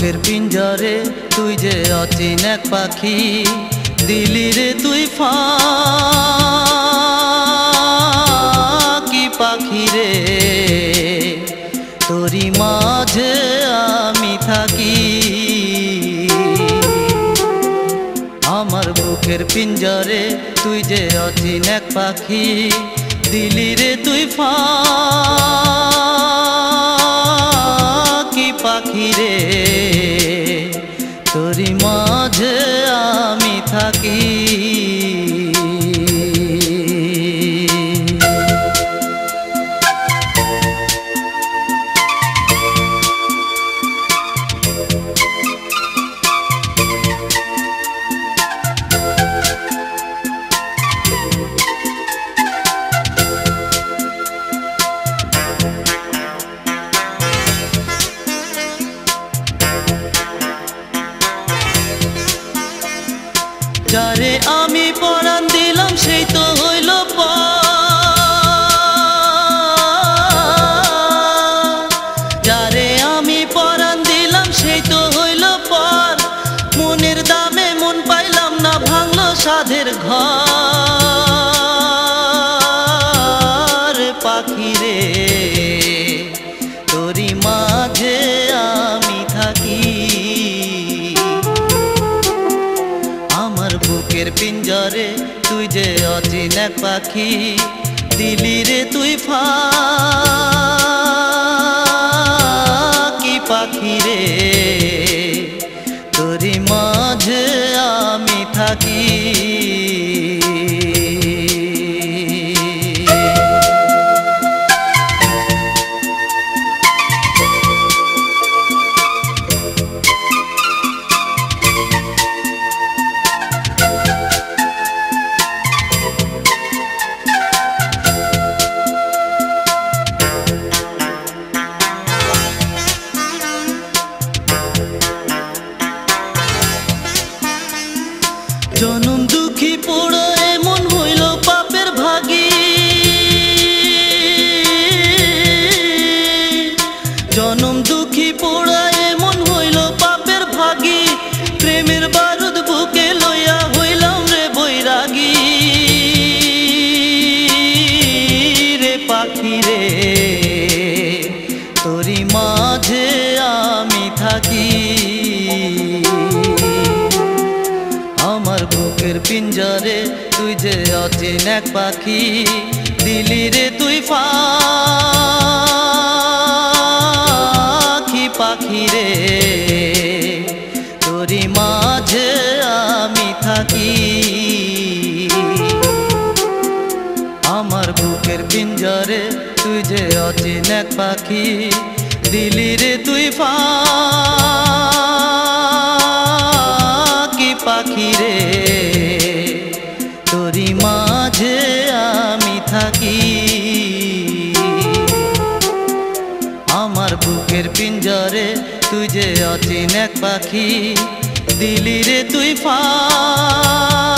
বুকের পিঞ্জরে তুই যে অচিন এক পাখি, দিলি রে তুই ফাঁকি পাখি রে। তোরি মাঝে আমি থাকি, আমার বুকের পিঞ্জরে তুই যে অচিন এক পাখি, দিলি রে তুই ফাঁকি পাখি রে। তোরি মাঝে আমি থাকি। যারে আমি পরাণ দিলাম সেই তো হইল পর, যারে আমি পরাণ দিলাম সেই তো হইল পর। মনের দামে মন পাইলাম না, ভাঙলো সাধের ঘর পাখি রে। তোরি মাঝে আমি থাকি, আমার বুকের পিঞ্জরে তুই যে অচিন এক পাখি, দিলি রে তুই ফাঁকি পাখি রে। তোরি মাঝে আমি থাকি। জনম দুঃখী পোড়া এমন হইল পাপের ভাগী, জনম দুঃখী পোড়া এমন হইল পাপের ভাগী। প্রেমের বারুদ বুকে লইয়া হইলাম রে বৈরাগী রে পাখি রে। তোরি মাঝে আমি থাকি, আমার বুকের পিঞ্জরে তুই যে অচিন এক পাখি, দিলি রে তুই ফাঁকি পাখি রে। তোরি মাঝে আমি থাকি, আমার বুকের পিঞ্জরে তুই যে অচিন এক পাখি, দিলি রে তুই ফাঁকি পাখি রে। তোরি মাঝে আমি থাকি, আমার বুকের পিঞ্জরে তুই যে অচিন এক পাখি, দিলি রে তুই ফাঁকি।